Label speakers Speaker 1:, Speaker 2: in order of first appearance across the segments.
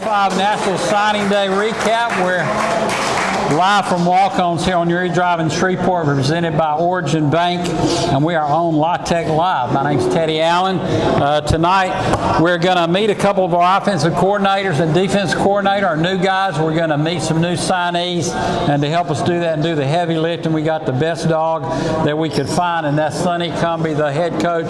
Speaker 1: 5 National Signing Day recap. We're live from Walk-Ons here on Erie Drive in Shreveport, presented by Origin Bank, and we are on La Tech Live. My name's Teddy Allen. Tonight, we're going to meet a couple of our offensive coordinators and defense coordinator, our new guys. We're going to meet some new signees, and to help us do that and do the heavy lifting, we got the best dog that we could find, and that's Sonny Cumbie, the head coach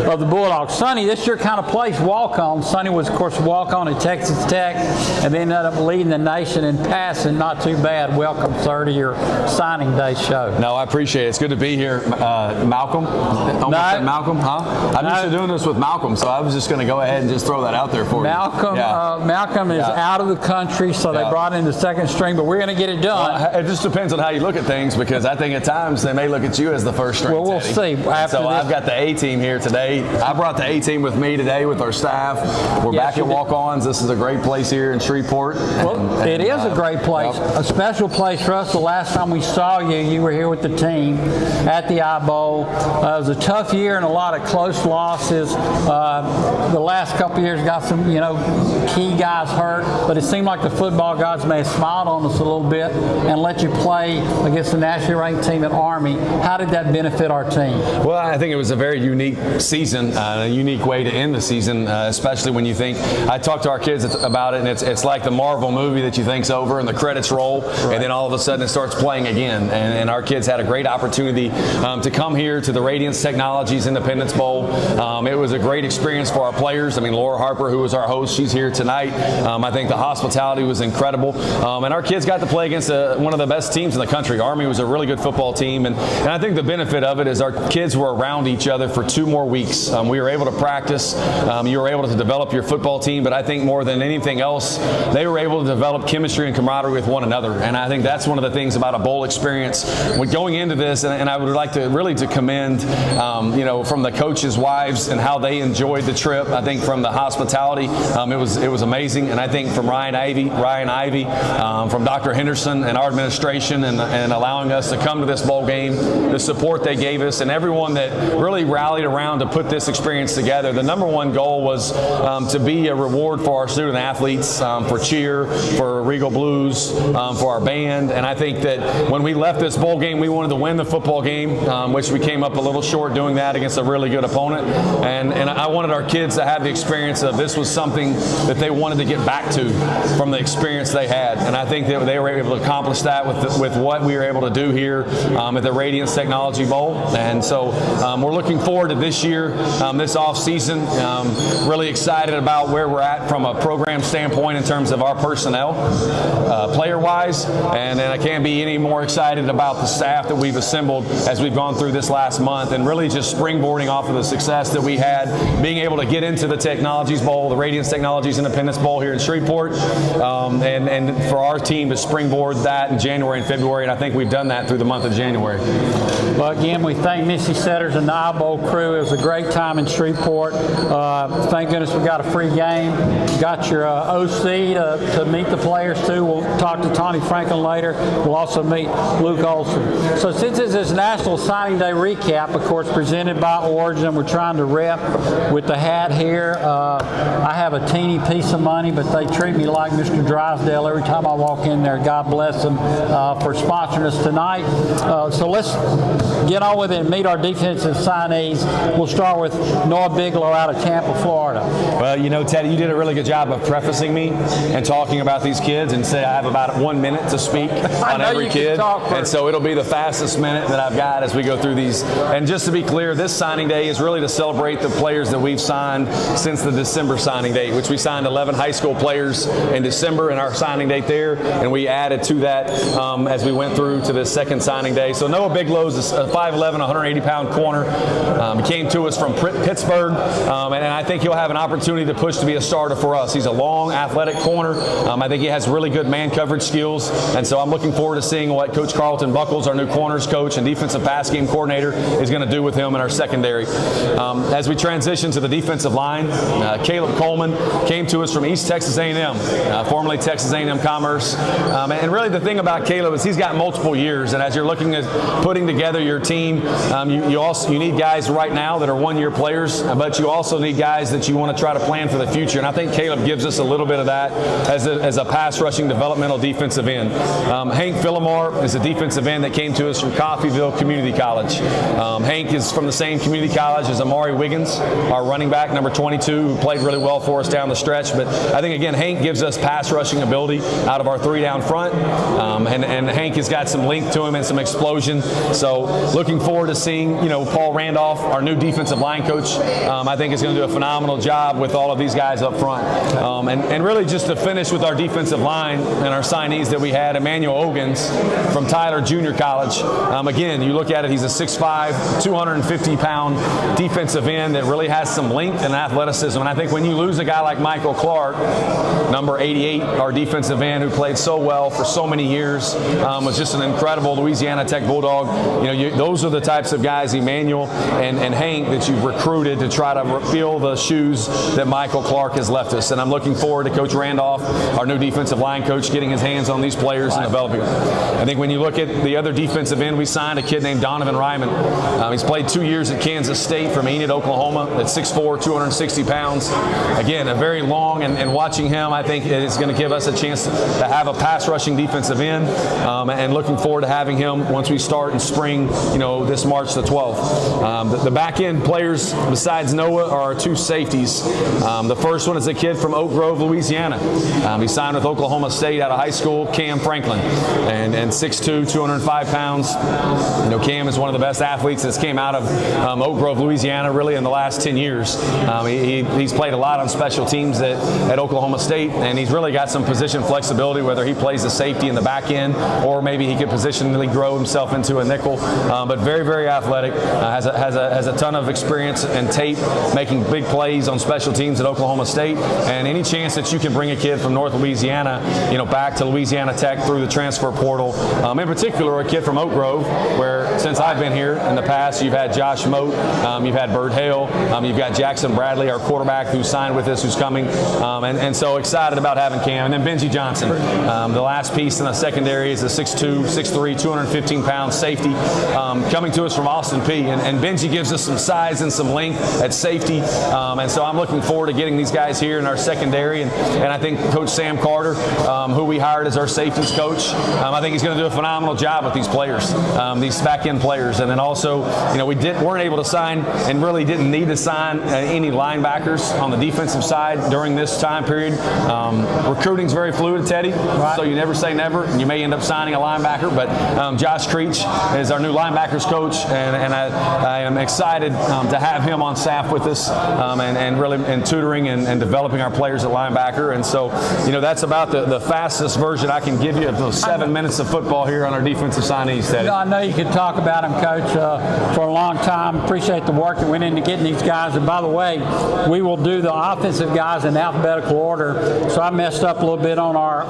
Speaker 1: of the Bulldogs. Sonny, this is your kind of place, walk-on. Sonny was, of course, walk-on at Texas Tech, and then ended up leading the nation in passing. Not too bad. Welcome, sir, to your signing day show.
Speaker 2: No, I appreciate it. It's good to be here. Malcolm? Almost said Malcolm, huh? I'm used to doing this with Malcolm, so I was just going to go ahead and just throw that out there for
Speaker 1: Malcolm,
Speaker 2: you.
Speaker 1: Malcolm is out of the country, so they brought in the second string, but we're going to get it done.
Speaker 2: Well, it just depends on how you look at things, because I think at times they may look at you as the first string.
Speaker 1: Well, we'll see.
Speaker 2: So I've got the A-team here today. I brought the A-team with me today with our staff. We're back at Walk-Ons. This is a great place here in Shreveport.
Speaker 1: Well, it is a great place, a special place for us. The last time we saw you, you were here with the team at the I Bowl. It was a tough year and a lot of close losses. The last couple of years got some, key guys hurt, but it seemed like the football gods may have smiled on us a little bit and let you play against the nationally ranked team at Army. How did that benefit our team?
Speaker 2: Well, I think it was a very unique season, a unique way to end the season, especially when you think, I talked to our kids about it, and it's like the Marvel movie that you think's over and the credits roll, and then all of a sudden it starts playing again. And our kids had a great opportunity to come here to the Radiance Technologies Independence Bowl. It was a great experience for our players. I mean, Laura Harper, who was our host, she's here tonight. I think the hospitality was incredible. And our kids got to play against one of the best teams in the country. Army was a really good football team. And I think the benefit of it is our kids were around each other for 2 more weeks. We were able to practice. You were able to develop your football team. But I think more than anything else, they were able to develop chemistry and camaraderie with one another. And I think that's one of the things about a bowl experience. When going into this, and I would like to really commend, from the coaches' wives and how they enjoyed the trip. I think from the hospitality, it was amazing. And I think from Ryan Ivey, from Dr. Henderson and our administration and allowing us to come to this bowl game, the support they gave us, and everyone that really rallied around to put this experience together. The number one goal was to be a reward for our student athletes, for cheer, for Regal Blues, for our band. And I think that when we left this bowl game, we wanted to win the football game, which we came up a little short doing that against a really good opponent. And I wanted our kids to have the experience of this was something that they wanted to get back to from the experience they had. And I think that they were able to accomplish that with what we were able to do here at the Radiance Technology Bowl. And so we're looking forward to this year, this off season. Really excited about where we're at from a program standpoint in terms of our personnel, player-wise. And I can't be any more excited about the staff that we've assembled as we've gone through this last month, and really just springboarding off of the success that we had, being able to get into the Technologies Bowl, the Radiance Technologies Independence Bowl here in Shreveport, and for our team to springboard that in January and February, and I think we've done that through the month of January.
Speaker 1: Well, again, we thank Missy Setters and the I Bowl crew. It was a great time in Shreveport. Thank goodness we got a free game. Got your OC to meet the players too. We'll talk to Tony Franklin later. We'll also meet Luke Olson. So since this is National Signing Day recap, of course, presented by Origin, we're trying to rep with the hat here. I have a teeny piece of money, but they treat me like Mr. Drysdale every time I walk in there. God bless them for sponsoring us tonight. So let's get on with it and meet our defensive signees. We'll start with Noah Bigelow out of Tampa, Florida.
Speaker 2: Well, Teddy, you did a really good job of prefacing me and talking about these kids, and say I have about 1 minute to speak on every kid. And so it'll be the fastest minute that I've got as we go through these. And just to be clear, this signing day is really to celebrate the players that we've signed since the December signing date, which we signed 11 high school players in December in our signing date there, and we added to that as we went through to the second signing day. So Noah Bigelow's a 5'11", 180-pound corner. He came to us from Pittsburgh, and I think he'll have an opportunity to push to be a starter for us. He's a long, athletic corner. I think he has really good man coverage skills. And so I'm looking forward to seeing what Coach Carlton Buckles, our new corners coach and defensive pass game coordinator, is going to do with him in our secondary. As we transition to the defensive line, Caleb Coleman came to us from East Texas A&M, formerly Texas A&M Commerce. And really the thing about Caleb is he's got multiple years, and as you're looking at putting together your team, you need guys right now that are one-year players, but you also need guys that you want to try to plan for the future. And I think Caleb gives us a little bit of that as a pass rushing developmental defensive end. Hank Villamore is a defensive end that came to us from Coffeyville Community College. Hank is from the same community college as Amari Wiggins, our running back, number 22, who played really well for us down the stretch. But I think, again, Hank gives us pass rushing ability out of our three down front. And Hank has got some length to him and some explosion. So looking forward to seeing, Paul Randolph, our new defensive line coach, I think is going to do a phenomenal job with all of these guys up front. And really just to finish with our defensive line and our signees that we had, Emmanuel Ogans from Tyler Junior College. Again, you look at it, he's a 6'5", 250-pound defensive end that really has some length and athleticism. And I think when you lose a guy like Michael Clark, number 88, our defensive end, who played so well for so many years, was just an incredible Louisiana Tech Bulldog. Those are the types of guys, Emmanuel and Hank, that you've recruited to try to fill the shoes that Michael Clark has left us. And I'm looking forward to Coach Randolph, our new defensive line coach, getting his hands on these players and developing them. I think when you look at the other defensive end, we signed a kid named Donovan Ryman. He's played 2 years at Kansas State from Enid, Oklahoma, at 6'4", 260 pounds. Again, a very long, and watching him, I think is going to give us a chance to have a pass rushing defensive end, and looking forward to having him once we start in spring, this March the 12th. The back end players besides Noah are our two safeties. The first one is a kid from Oak Grove, Louisiana. He signed with Oklahoma State out of high school, Cam Franklin, and 6'2", 205 pounds. Cam is one of the best athletes that's came out of Oak Grove, Louisiana, really in the last 10 years. He's played a lot on special teams at Oklahoma State, and he's really got some position flexibility, whether he plays the safety in the back end or maybe he could positionally grow himself into a nickel. But very, very athletic, has a ton of experience and tape making big plays on special teams at Oklahoma State. And any chance that you can bring a kid from North Louisiana, back to Louisiana Tech through the transfer portal, in particular a kid from Oak Grove, where since I've been here in the past, you've had Josh Moat, you've had Bird Hale, you've got Jackson Bradley, our quarterback, who signed with us, who's coming, and so excited about having Cam. And then Benji Johnson, the last piece in the secondary, is a 6'2", 6'3", 215-pound safety, coming to us from Austin Peay. And Benji gives us some size and some length at safety, and so I'm looking forward to getting these guys here in our secondary. And I think Coach Sam Carter, who we hired as our safeties coach, I think he's going to do a phenomenal job with these players, these back-end players. And then also, we weren't able to sign and really didn't need to sign any linebackers on the defensive side during this time period. Recruiting's very fluid, Teddy, so you never say never. You may end up signing a linebacker, but Josh Creech is our new linebackers coach, and I am excited to have him on staff with us, and really tutoring and developing our players at linebacker. And so, that's about the fastest version I can give you of those 7 minutes of football here on our defensive signees, Teddy.
Speaker 1: I know you could talk about him, Coach, for a long time. Appreciate the work that went into getting these guys. And by the way, we will do the offensive guys in alphabetical order. So I messed up a little bit on our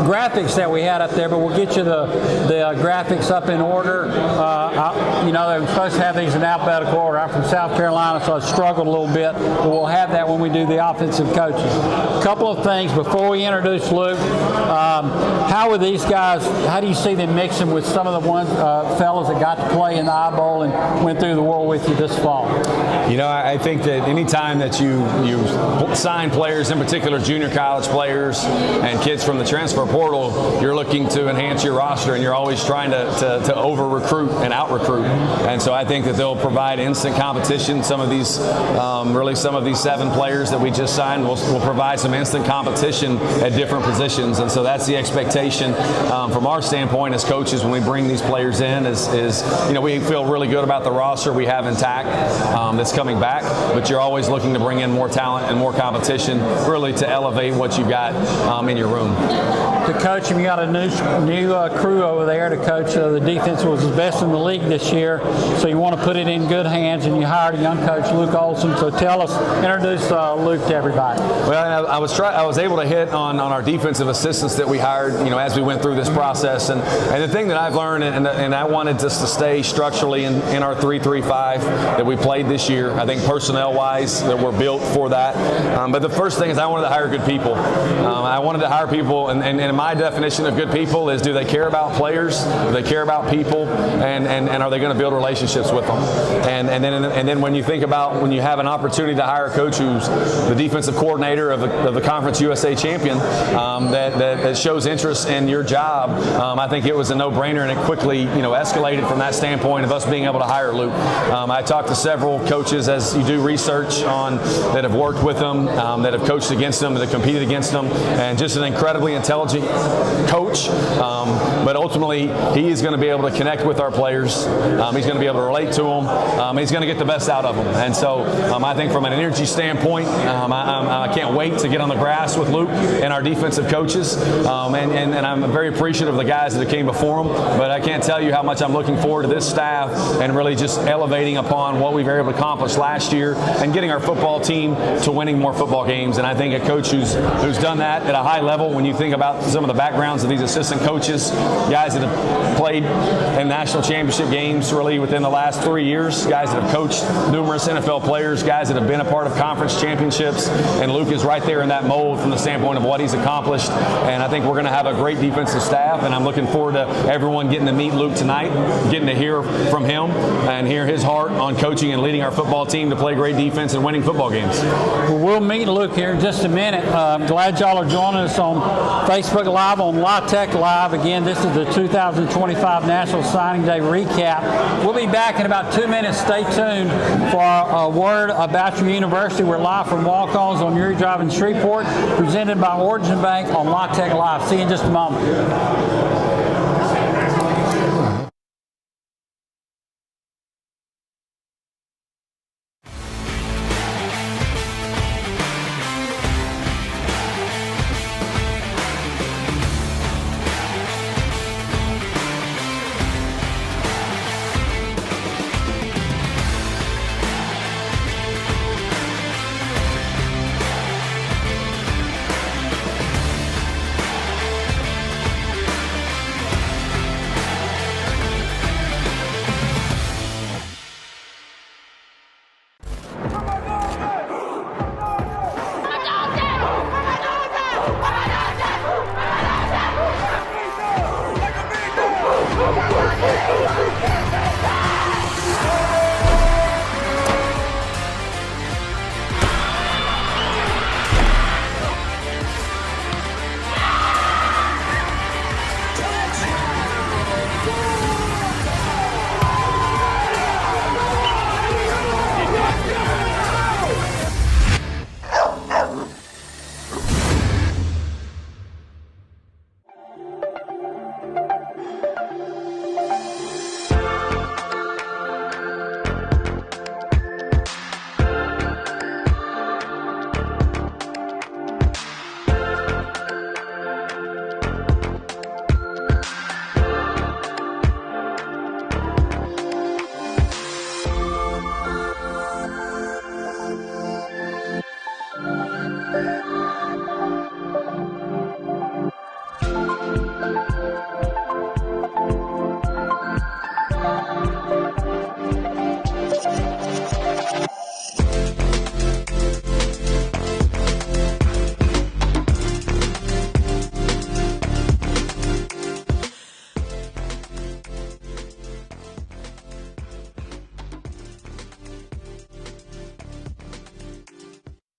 Speaker 1: graphics that we had up there, but we'll get you the graphics up in order. They're supposed to have these in alphabetical order. I'm from South Carolina, so I struggled a little bit, but we'll have that when we do the offensive coaches. A couple of things before we introduce Luke. How are these guys, how do you see them mixing with some of the fellas that got to play in the I Bowl and went through the world with you this fall?
Speaker 2: I think that any time that you sign players, in particular junior college players and kids from the transfer portal, you're looking to enhance your roster, and you're always trying to over-recruit and out-recruit. And so I think that they'll provide instant competition. Some of these 7 players that we just signed will provide some instant competition at different positions. And so that's the expectation from our standpoint as coaches when we bring these players in is we feel really good about the roster we have intact that's coming back, but you're always looking to bring in more talent and more competition, really to elevate what you've got in your room.
Speaker 1: To coach him, you got a new crew over there to coach. The defense was the best in the league this year, so you want to put it in good hands, and you hired a young coach, Luke Olson. So introduce Luke to everybody.
Speaker 2: Well, I was able to hit on our defensive assistants that we hired, as we went through this process, and the thing that I've learned, and I wanted us to stay structurally in our 3-3-5 that we played this year. I think personnel-wise that we're built for that. But the first thing is I wanted to hire good people. I wanted to hire people, and my definition of good people is, do they care about players? Do they care about people? And are they going to build relationships with them? And then when you think about when you have an opportunity to hire a coach who's the defensive coordinator of the Conference USA champion, that shows interest in your job, I think it was a no-brainer, and it quickly escalated from that standpoint of us being able to hire Luke. I talked to several coaches, as you do research on, that have worked with them, that have coached against them, that have competed against them, and just an incredibly intelligent coach. But ultimately, he is going to be able to connect with our players. He's going to be able to relate to them. He's going to get the best out of them. And so I think from an energy standpoint, I can't wait to get on the grass with Luke and our defensive coaches. And I'm very appreciative of the guys that came before him. But I can't tell you how much I'm looking forward to this staff and really just elevating upon what we were able to accomplish last year and getting our football team to winning more football games. And I think a coach who's done that at a high level, when you think about some of the backgrounds of these assistant coaches, guys that have played in national championship games really within the last 3 years, guys that have coached numerous NFL players, guys that have been a part of conference championships, and Luke is right there in that mold from the standpoint of what he's accomplished. And I think we're going to have a great defensive staff, and I'm looking forward to everyone getting to meet Luke tonight, getting to hear from him and hear his heart on coaching and leading our football team to play great defense and winning football games.
Speaker 1: Well, we'll meet Luke here in just a minute. I'm glad y'all are joining us on Facebook Live, on La Tech Live. Again, this is the 2025 National Signing Day recap. We'll be back in about 2 minutes. Stay tuned for a word about your university. We're live from Walk-Ons on Uri Drive in Shreveport, presented by Origin Bank on La Tech Live. See you in just a moment.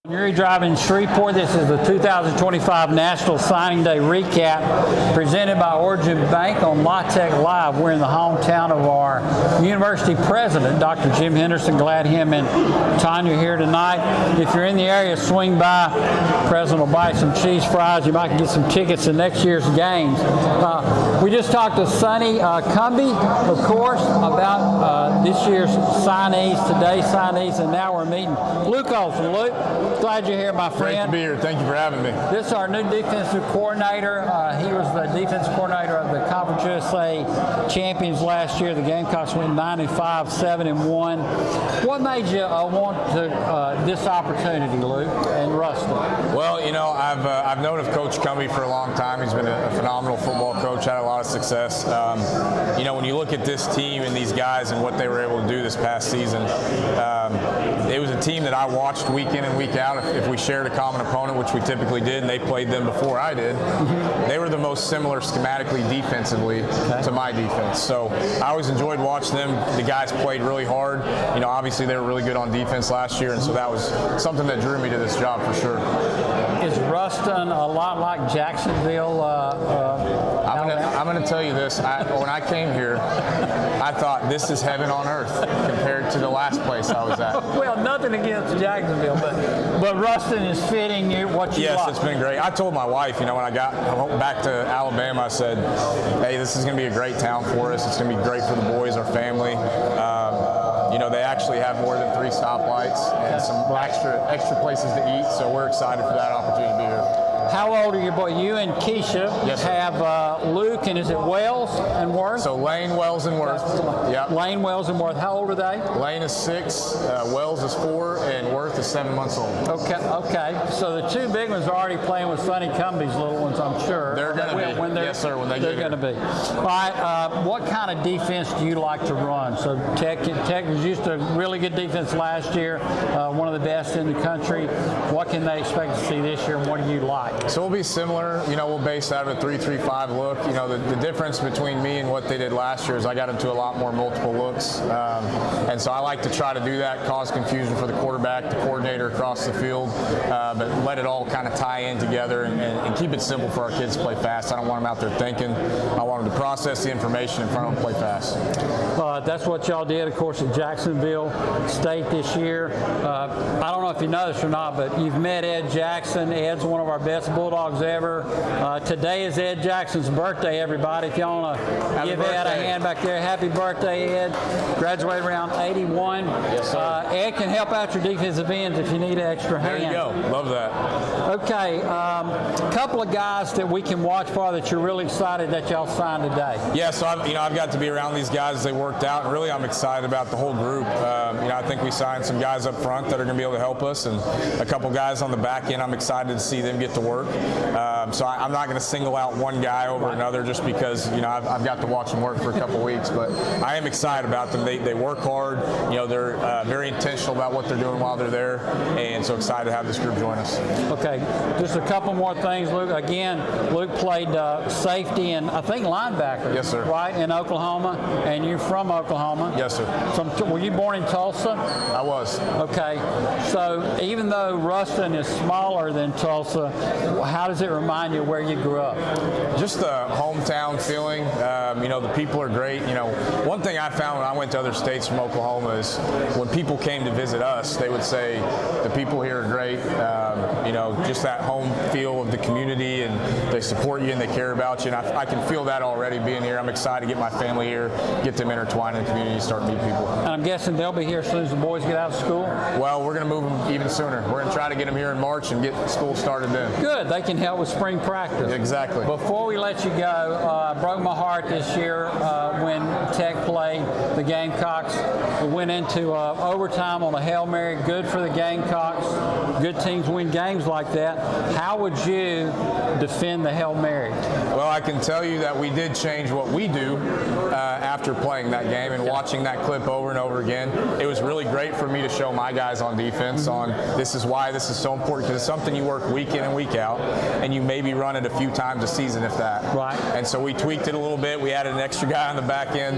Speaker 1: Uri Drive in Shreveport. This is the 2025 National Signing Day recap presented by Origin Bank on La Tech Live. We're in the hometown of our university president, Dr. Jim Henderson. Glad him and Tanya are here tonight. If you're in the area, swing by. The president will buy some cheese fries. You might get some tickets to next year's games. We just talked to Sonny Cumby, of course, about this year's signees, today's signees, and now we're meeting Luke Olson. Luke? Glad you're here, my friend.
Speaker 3: Great to be here. Thank you for having me.
Speaker 1: This is our new defensive coordinator. He was the defensive coordinator of the Conference USA champions last year. The Gamecocks went 9-5, 7-1. What made you want this opportunity, Luke and Rustin?
Speaker 3: Well, you know, I've known of Coach Cumbie for a long time. He's been a phenomenal football coach, had a lot of success. You know, when you look at this team and these guys and what they were able to do this past season, it was a team that I watched week in and week out. If we shared a common opponent, which we typically did, and they played them before I did, they were the most similar schematically defensively to my defense. So I always enjoyed watching them. The guys played really hard. You know, obviously they were really good on defense last year, and so that was something that drew me to this job for sure.
Speaker 1: Is Rustin a lot like Jacksonville?
Speaker 3: I'm going to tell you this. When I came here, I thought this is heaven on earth compared to the last place I was at.
Speaker 1: Well, nothing against Jacksonville, but Rustin is fitting you what you
Speaker 3: Yes,
Speaker 1: like.
Speaker 3: it's been great. I told my wife, you know, when I got back to Alabama, I said, hey, this is going to be a great town for us. It's going to be great for the boys, our family. You know, they actually have more than 3 stoplights and some extra places to eat, so we're excited for that opportunity to be here.
Speaker 1: How old are your boy? You and Keisha have Luke, and is it Wells and Worth?
Speaker 3: So Lane, Wells, and Worth. Yep.
Speaker 1: Lane, Wells, and Worth. How old are they?
Speaker 3: Lane is 6, Wells is 4, and Worth is 7 months old.
Speaker 1: Okay. So the 2 big ones are already playing with Sonny Cumbie's little ones, I'm sure.
Speaker 3: They're going to be. Yes, sir, when they get here.
Speaker 1: They're going to be. All right, what kind of defense do you like to run? So Tech was used to a really good defense last year, one of the best in the country. What can they expect to see this year, and what do you like?
Speaker 3: So we'll be similar. You know, we'll base out of a 3-3-5 look. You know, the difference between me and what they did last year is I got into a lot more multiple looks. And so I like to try to do that, cause confusion for the quarterback, the coordinator across the field, but let it all kind of tie in together and keep it simple for our kids to play fast. I don't want them out there thinking. I want them to process the information in front of them, play fast.
Speaker 1: That's what y'all did, of course, at Jacksonville State this year. I don't know if you know this or not, but you've met Ed Jackson. Ed's one of our best Bulldogs ever. Today is Ed Jackson's birthday, everybody. If y'all want to give Ed a hand back there, happy birthday, Ed. Graduated around 81.
Speaker 3: Yes, sir.
Speaker 1: Ed can help out your defensive ends if you need an extra hand.
Speaker 3: There you go. Love that.
Speaker 1: Okay, a couple of guys that we can watch for that you're really excited that y'all signed today.
Speaker 3: Yeah, so I've got to be around these guys as they worked out, and really I'm excited about the whole group. You know, I think we signed some guys up front that are going to be able to help us, and a couple guys on the back end. I'm excited to see them get to work. So I'm not going to single out one guy over another just because, you know, I've got to watch them work for a couple weeks, but I am excited about them. They work hard. You know, they're very intentional about what they're doing while they're there, and so excited to have this group join us.
Speaker 1: Okay, just a couple more things, Luke. Again, Luke played safety and I think linebacker.
Speaker 3: Yes, sir.
Speaker 1: Right, in Oklahoma, and you're from Oklahoma.
Speaker 3: Yes, sir.
Speaker 1: Were you born in Tulsa?
Speaker 3: I was.
Speaker 1: Okay, so even though Rustin is smaller than Tulsa, how does it remind you where you grew up?
Speaker 3: Just the hometown feeling. You know, the people are great. You know, one thing I found when I went to other states from Oklahoma is when people came to visit us, they would say the people here are great. You know, just that home feel of the community, and they support you and they care about you. And I can feel that already being here. I'm excited to get my family here, get them intertwined in the community, start to meet people.
Speaker 1: And I'm guessing they'll be here as soon as the boys get out of school?
Speaker 3: Well, we're going to move them even sooner. We're going to try to get them here in March and get school started then.
Speaker 1: Good. They can help with spring practice.
Speaker 3: Exactly.
Speaker 1: Before we let you go, broke my heart this year when Tech played the Gamecocks. We went into overtime on a Hail Mary. Good for the Gamecocks. Good teams win games like that. How would you defend the Hail Mary?
Speaker 3: Well, I can tell you that we did change what we do after playing that game and watching that clip over and over again. It was really great for me to show my guys on defense on this is why this is so important, because it's something you work week in and week out, and you maybe run it a few times a season, if that.
Speaker 1: Right.
Speaker 3: And so we tweaked it a little bit. We added an extra guy on the back end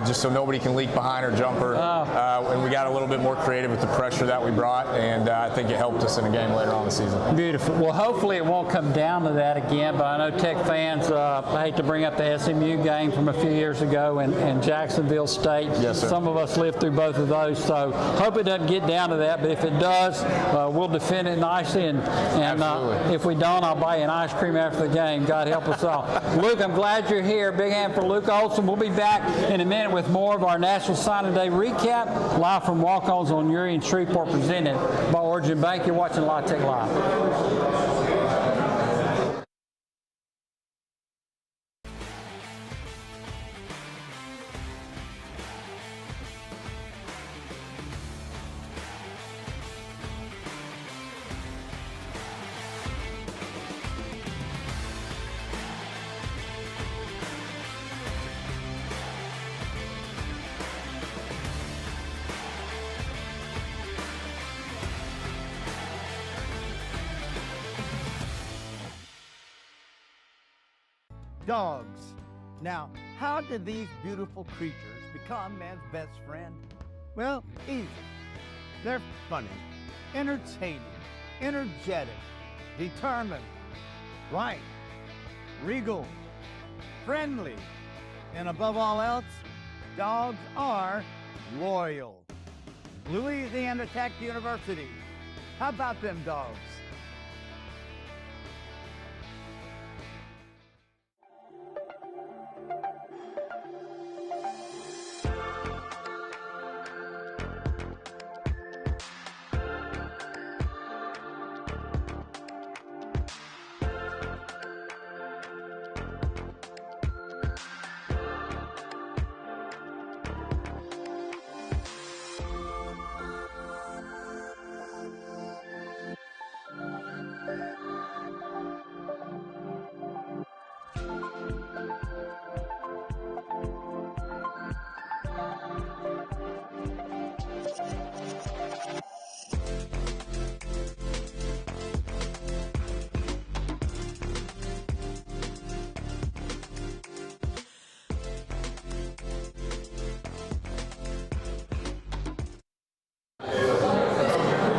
Speaker 3: just so nobody can leak behind or jumper. And we got a little bit more creative with the pressure that we brought, and I think it helped us in a game later on in the season.
Speaker 1: Beautiful. Well, hopefully it won't come down to that again, but I know Tech fans, I hate to bring up the SMU game from a few years ago and Jacksonville State.
Speaker 3: Yes, sir.
Speaker 1: Some of us lived through both of those, so hope it doesn't get down to that, but if it does, we'll defend it nicely, and if we don't, I'll buy you an ice cream after the game. God help us all. Luke, I'm glad you're here. Big hand for Luke Olson. We'll be back in a minute with more of our National Signing Day recap, live from Walk-Ons on Uri and Shreveport, presented by Origin Bank. You're watching La Tech Live.
Speaker 4: Dogs. Now, how did these beautiful creatures become man's best friend? Well, easy. They're funny, entertaining, energetic, determined, right, regal, friendly, and above all else, dogs are loyal. Louisiana Tech University. How about them dogs?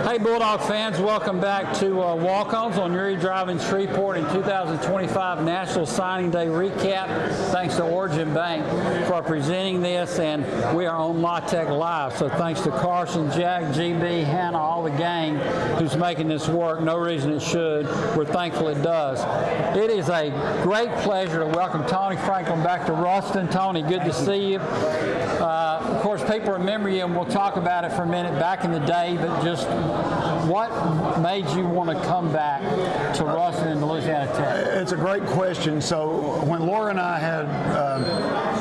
Speaker 1: Hey Bulldog fans, welcome back to Walk-Ons on Uri Drive in Shreveport in 2025 National Signing Day recap. Thanks to Origin Bank for presenting this, and we are on La Tech Live. So thanks to Carson, Jack, GB, Hannah, all the gang who's making this work. No reason it should. We're thankful it does. It is a great pleasure to welcome Tony Franklin back to Ruston. Tony, good to see you. Of course, people remember you, and we'll talk about it for a minute back in the day, but just what made you want to come back to Ruston and Louisiana Tech?
Speaker 5: It's a great question. So when Laura and I had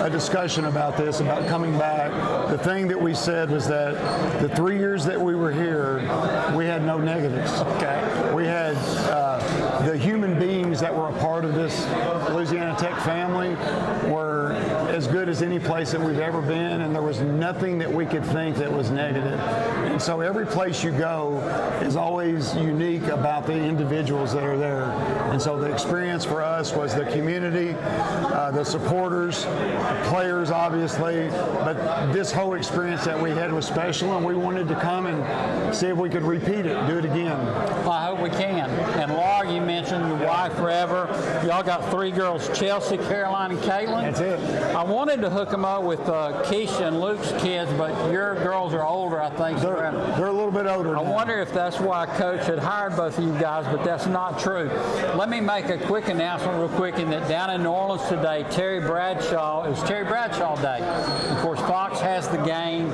Speaker 5: a discussion about this, about coming back, the thing that we said was that the 3 years that we were here, we had no negatives.
Speaker 1: Okay.
Speaker 5: We had the human beings that were a part of this Louisiana Tech family were as good as any place that we've ever been, and there was nothing that we could think that was negative. And so every place you go is always unique about the individuals that are there. And so the experience for us was the community, the supporters, the players obviously, but this whole experience that we had was special, and we wanted to come and see if we could repeat it, do it again.
Speaker 1: Well, I hope we can. And Laura, you mentioned your wife forever. Y'all got 3 girls, Chelsea, Caroline, and Caitlin.
Speaker 5: That's it.
Speaker 1: I wanted to hook them up with Keisha and Luke's kids, but your girls are older, I think.
Speaker 5: They're a little bit older
Speaker 1: I
Speaker 5: now.
Speaker 1: wonder if that's why Coach had hired both of you guys, but that's not true. Let me make a quick announcement real quick, in that down in New Orleans today, it was Terry Bradshaw Day. Of course, Fox has the game.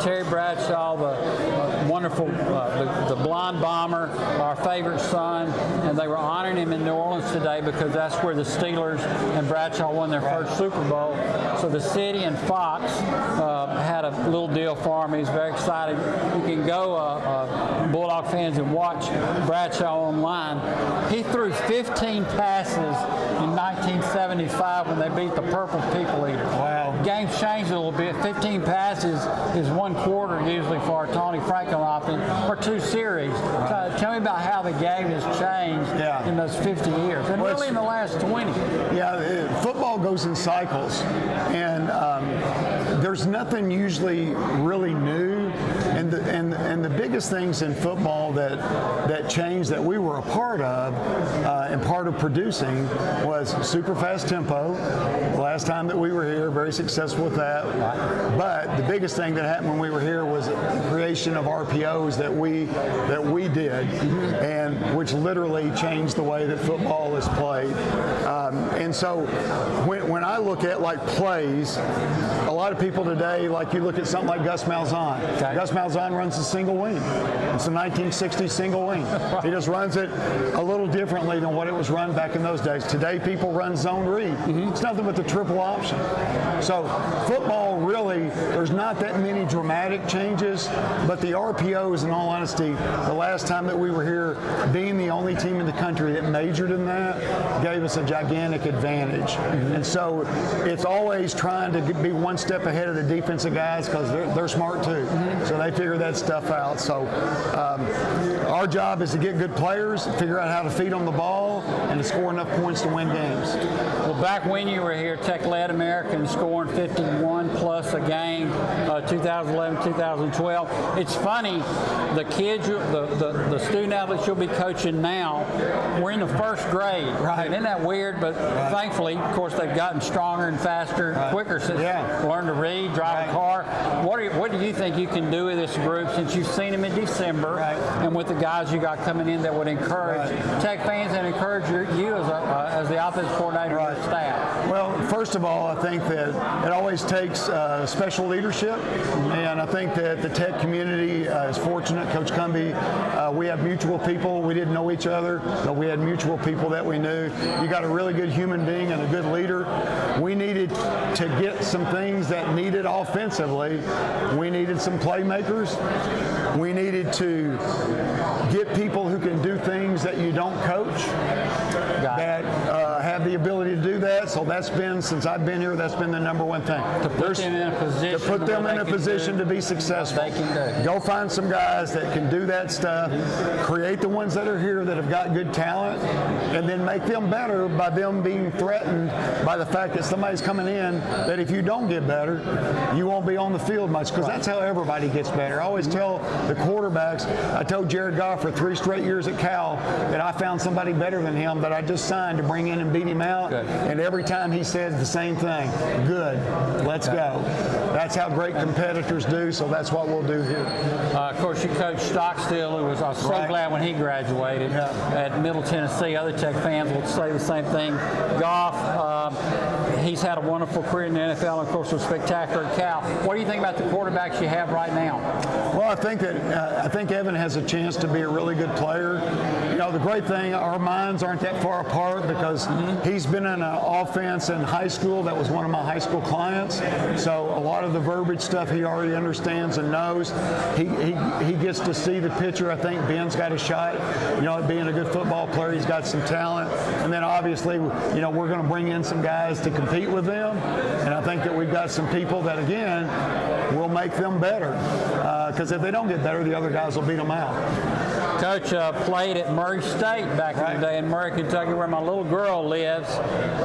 Speaker 1: Terry Bradshaw, the wonderful, the blonde bomber, our favorite son, and they were honoring him in New Orleans today because that's where the Steelers and Bradshaw won their first Super Bowl. So the city and Fox had a little deal for him. He's very excited. You can go, Bulldog fans, and watch Bradshaw online. He threw 15 passes in 1975 when they beat the Purple People Eaters.
Speaker 5: Wow.
Speaker 1: Game's changed a little bit. 15 passes is 1 quarter usually for our Tony Franklin offense, or 2 series. Tell me about how the game has changed in those 50 years, and really in the last 20.
Speaker 5: Yeah, football goes in cycles, and there's nothing usually really new. And And the biggest things in football that changed that we were a part of and part of producing was super fast tempo. The last time that we were here, very successful with that. But the biggest thing that happened when we were here was the creation of RPOs that we did, and which literally changed the way that football is played. And so when I look at like plays, a lot of people today, like you look at something like Gus Malzahn.
Speaker 1: Okay.
Speaker 5: Gus Malzahn runs a single wing. It's a 1960 single wing. He just runs it a little differently than what it was run back in those days. Today, people run zone read. It's nothing but the triple option. So football really, there's not that many dramatic changes, but the RPOs, in all honesty, the last time that we were here, being the only team in the country that majored in that, gave us a gigantic advantage. And so it's always trying to be one step ahead of the defensive guys because they're smart too. So they figure that stuff out. So our job is to get good players, figure out how to feed them the ball, and to score enough points to win games.
Speaker 1: Well, back when you were here, Tech led America in scoring 51 plus a game, 2011, 2012. It's funny, the kids, the student athletes you'll be coaching now, we're in the first grade.
Speaker 5: Right.
Speaker 1: Isn't that weird? But thankfully, of course, they've gotten stronger and faster, quicker since learned to read, drive a car. What do you think you can do with this group since you've seen them in December and with the guys you got coming in that would encourage Tech fans and encourage you as the offensive coordinator and your staff?
Speaker 5: Well, first of all, I think that it always takes special leadership, and I think that the Tech community is fortunate. Coach Cumbie, we have mutual people. We didn't know each other, but we had mutual people that we knew. You got a really good human being and a good leader. We needed to get some things that needed offensively. We needed some playmakers. We needed to get people who can do things that you don't coach, that have the ability to do that. So that's been, since I've been here, that's been the number one thing.
Speaker 1: To put them in a position,
Speaker 5: to put them in a position to be successful.
Speaker 1: They can do.
Speaker 5: Go find some guys that can do that stuff. Create the ones that are here that have got good talent, and then make them better by them being threatened by the fact that somebody's coming in that if you don't get better, you won't be on the field much, because that's how everybody gets better. I always tell the quarterbacks, I told Jared Goff for 3 straight years at Cal that I found somebody better than him that I just signed to bring in and beat him out. Good. And every time he said the same thing, good, let's go. That's how great competitors do, so that's what we'll do here.
Speaker 1: Of course, you coached Stockstill, who was I was so glad when he graduated at Middle Tennessee. Other Tech fans will say the same thing. Goff, he's had a wonderful career in the NFL, and of course was spectacular at Cal. What do you think about the quarterbacks you have right now?
Speaker 5: Well, I think Evan has a chance to be a really good player. You know, the great thing, our minds aren't that far apart because he's been in an offense in high school that was one of my high school clients. So a lot of the verbiage stuff he already understands and knows. He gets to see the picture. I think Ben's got a shot, you know, at being a good football player. He's got some talent. And then obviously, you know, we're going to bring in some guys to compete with them. And I think that we've got some people that, again, will make them better. Because if they don't get better, the other guys will beat them out.
Speaker 1: Coach played at Murray State back in the day in Murray, Kentucky, where my little girl lives.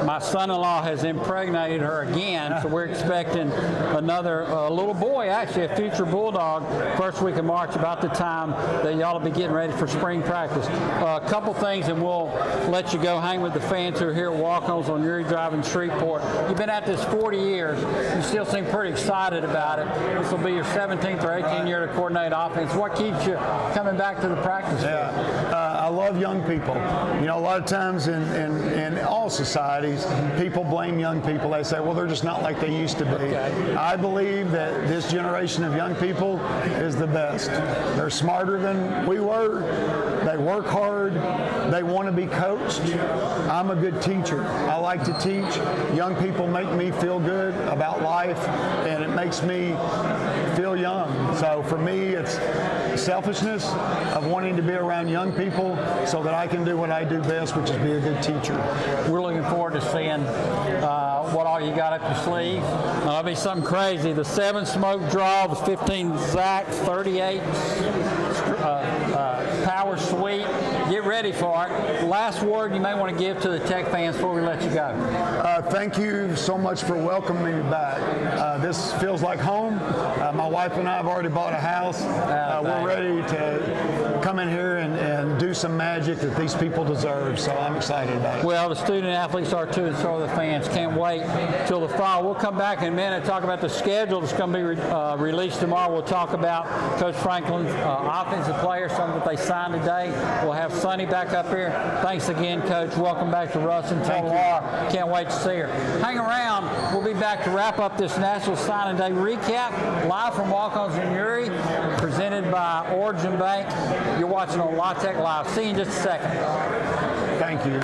Speaker 1: My son-in-law has impregnated her again, so we're expecting another little boy, actually a future Bulldog, first week of March, about the time that y'all will be getting ready for spring practice. A couple things, and we'll let you go hang with the fans who are here at Walk-Ons on Erie Drive in Shreveport. You've been at this 40 years. You still seem pretty excited about it. This will be your 17th or 18th year to coordinate offense. What keeps you coming back to the practice?
Speaker 5: I love young people. You know, a lot of times in all societies, people blame young people. They say, well, they're just not like they used to be. Okay. I believe that this generation of young people is the best. They're smarter than we were. They work hard. They want to be coached. I'm a good teacher. I like to teach. Young people make me feel good about life, and it makes me feel young. So for me, it's selfishness of wanting to be around young people so that I can do what I do best, which is be a good teacher.
Speaker 1: We're looking forward to seeing what all you got up your sleeve. It'll be something crazy. The 7 smoke draw, the 15 Zach, 38 power sweep. Get ready. ready for it. Last word you may want to give to the Tech fans before we let you go.
Speaker 5: Thank you so much for welcoming me back. This feels like home. My wife and I have already bought a house. We're ready to come in here and do some magic that these people deserve, so I'm excited about it.
Speaker 1: Well, the student athletes are too, and so are the fans. Can't wait till the fall. We'll come back in a minute and talk about the schedule that's going to be released tomorrow. We'll talk about Coach Franklin's offensive players, some that they signed today. We'll have Sonny back up here. Thanks again, Coach. Welcome back to Ruston. Tell Laura, can't wait to see her. Hang around. We'll be back to wrap up this National Signing Day recap live from Walk-Ons in Uri, presented by Origin Bank. You're watching on La Tech Live. See you in just a second.
Speaker 5: Thank you.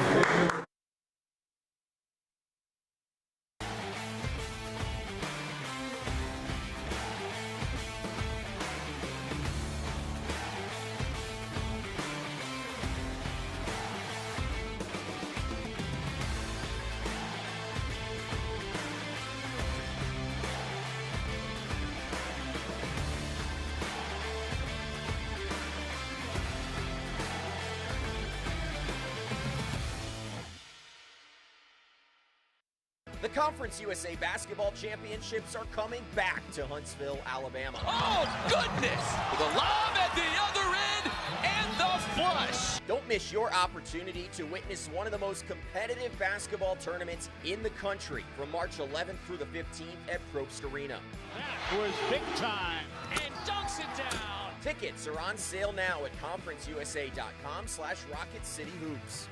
Speaker 6: The Conference USA Basketball Championships are coming back to Huntsville, Alabama.
Speaker 7: Oh, goodness! The lob at the other end and the flush.
Speaker 6: Don't miss your opportunity to witness one of the most competitive basketball tournaments in the country from March 11th through the 15th at Probst Arena.
Speaker 7: That was big time and dunks it down.
Speaker 6: Tickets are on sale now at conferenceusa.com/Rocket City Hoops.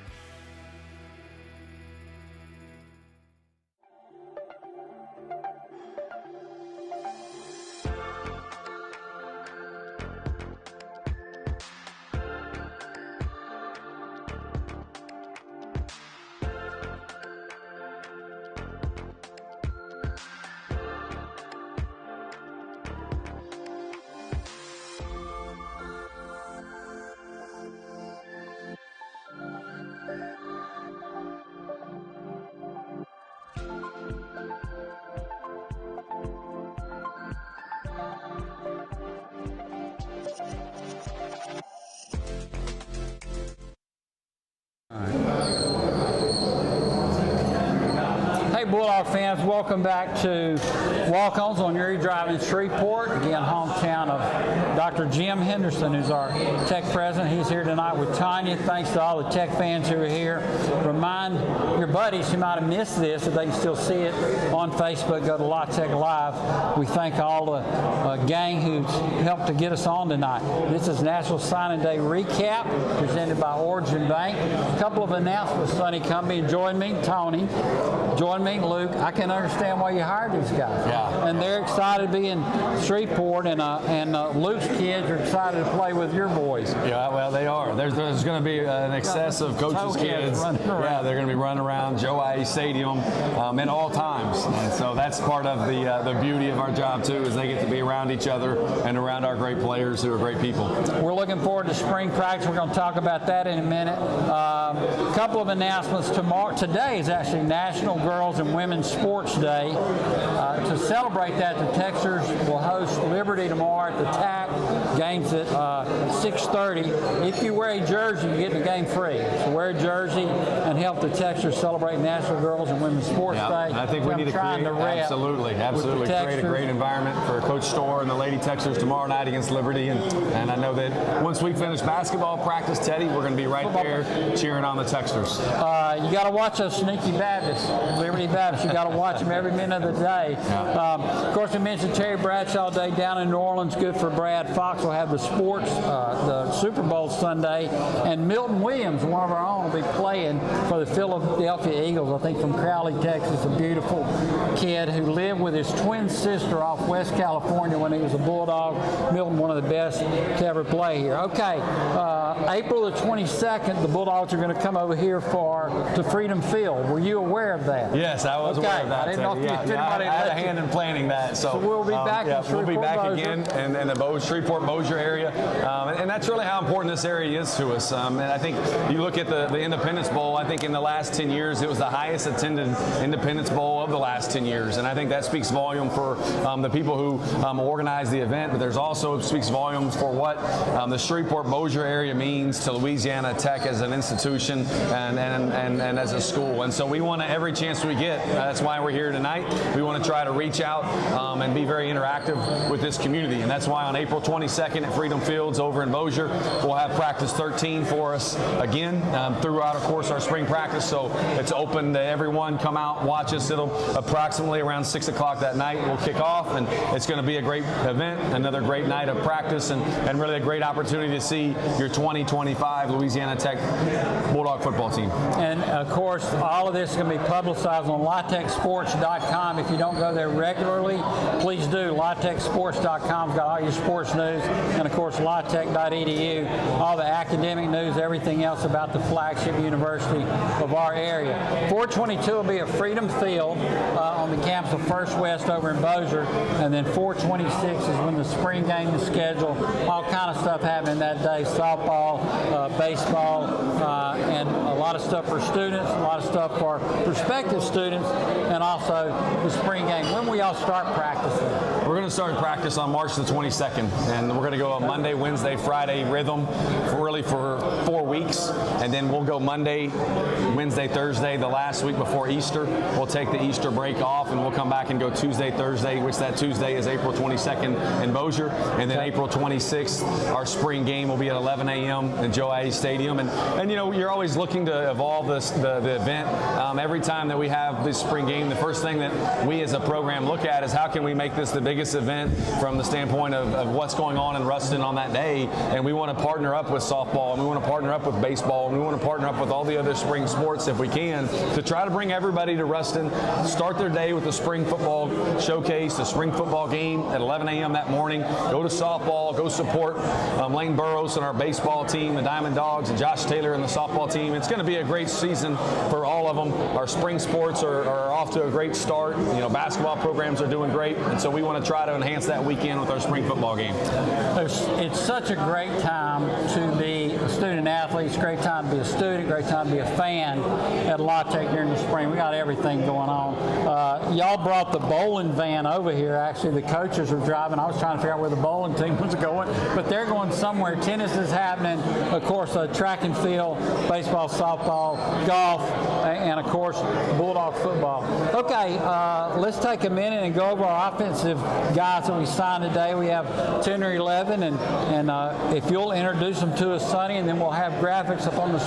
Speaker 1: Hey Bulldog fans, welcome back to Walk-Ons on Uri Drive in Shreveport. Again, hometown of Dr. Jim Henderson, who's our Tech president. He's here tonight with Tanya. Thanks to all the Tech fans who are here. Remind your buddies who might have missed this, if they can still see it on Facebook, go to La Tech Live. We thank all the gang who's helped to get us on tonight. This is National Signing Day recap presented by Origin Bank. A couple of announcements. Sonny Cumbie and join me, Tony. Join me, Luke. I can understand why you hired these guys.
Speaker 2: Yeah.
Speaker 1: And they're excited to be in Shreveport, and Luke's kids are excited to play with your boys.
Speaker 2: Yeah, well, they are. There's going to be an excess of coaches' kids. Yeah, they're going to be running around Joe I. Stadium at all times. And so that's part of the beauty of our job, too, is they get to be around each other and around our great players who are great people.
Speaker 1: We're looking forward to spring practice. We're going to talk about that in a minute. A couple of announcements. Today is actually National Girls and Women's Sports Day. To celebrate that, the Texans will host Liberty tomorrow at the TAC. Games at 6:30. If you wear a jersey, you get the game free. So wear a jersey and help the Texans celebrate National Girls and Women's Sports Day.
Speaker 2: I think we need to create absolutely create a great environment for Coach Storr and the Lady Texans tomorrow night against Liberty. And I know that once we finish basketball practice, Teddy, we're going to be right there cheering on the Texans.
Speaker 1: You got to watch those sneaky Baptists, Liberty Baptists. You got to watch them every minute of the day. Of course, we mentioned Terry Bradshaw Day down in New Orleans. Good for Brad Fox. We'll have the sports, the Super Bowl Sunday, and Milton Williams, one of our own, will be playing for the Philadelphia Eagles. I think from Crowley, Texas. A beautiful kid who lived with his twin sister off West California when he was a Bulldog. Milton, one of the best to ever play here. Okay, April the 22nd, the Bulldogs are going to come over here to Freedom Field. Were you aware of that?
Speaker 2: Yes, Yes, I was aware of that.
Speaker 1: I didn't know if anybody
Speaker 2: I had a
Speaker 1: let you.
Speaker 2: hand in planning that. So
Speaker 1: we'll be back in
Speaker 2: we'll be back
Speaker 1: Shreveport-Bossier.
Speaker 2: again in the Shreveport-Bossier area. And that's really how important this area is to us. And I think you look at the Independence Bowl, I think in the last 10 years, it was the highest attended Independence Bowl of the last 10 years. And I think that speaks volume for the people who organize the event, but there's also speaks volumes for what the Shreveport-Bossier area means to Louisiana Tech as an institution and as a school. And so we want to, every chance we get, that's why we're here tonight. We want to try to reach out and be very interactive with this community. And that's why on April 22nd at Freedom Fields over in Bossier, we'll have practice 13 for us again throughout, of course, our spring practice. So it's open to everyone. Come out, watch us. It'll approximately around 6 o'clock that night. We'll kick off, and it's going to be a great event, another great night of practice, and really a great opportunity to see your 2025 Louisiana Tech Bulldog football team.
Speaker 1: And of course, all of this is going to be publicized on LaTechSports.com. If you don't go there regularly, please do. LaTechSports.com's got all your sports news, and of course, LaTech.edu, all the academic news, everything else about the flagship university of our area. 422 will be at Freedom Field on the campus of First West over in Bossier, and then 426 is when the spring game is scheduled. All kind of stuff happening that day: softball, baseball, and a lot of stuff for students, a lot of stuff for prospective students, and also the spring game. When will y'all start practicing?
Speaker 2: We're going to start practice on March the 22nd, and we're going to go on Monday, Wednesday, Friday rhythm for 4 weeks, and then we'll go Monday, Wednesday, Thursday, the last week before Easter. We'll take the Easter break off, and we'll come back and go Tuesday, Thursday, which that Tuesday is April 22nd in Bossier, and then April 26th, our spring game will be at 11 a.m. in Joe Agee Stadium. And you know, you're always looking to evolve the event. Every time that we have this spring game, the first thing that we as a program look at is how can we make this the biggest event from the standpoint of what's going on in Ruston on that day. And we want to partner up with softball, and we want to partner up with baseball, and we want to partner up with all the other spring sports if we can, to try to bring everybody to Ruston, start their day with the spring football showcase, the spring football game at 11 a.m. that morning. Go to softball, go support Lane Burroughs and our baseball team, the Diamond Dogs, and Josh Taylor and the softball team. It's going to be a great season for all of them. Our spring sports are off to a great start. You know, basketball programs are doing great, and so we want to try to enhance that weekend with our spring football game.
Speaker 1: It's such a great time to be a student athlete. It's a great time to be a student, great time to be a fan at La Tech during the spring. We got everything going on. Y'all brought the bowling van over here. Actually, the coaches were driving. I was trying to figure out where the bowling team was going, but they're going somewhere. Tennis is happening. Of course, track and field, baseball, softball, golf, and of course, Bulldog football. Okay, let's take a minute and go over our offensive guys that we signed today. We have 10 or 11, and if you'll introduce them to us, Sonny, and then we'll have graphics up on the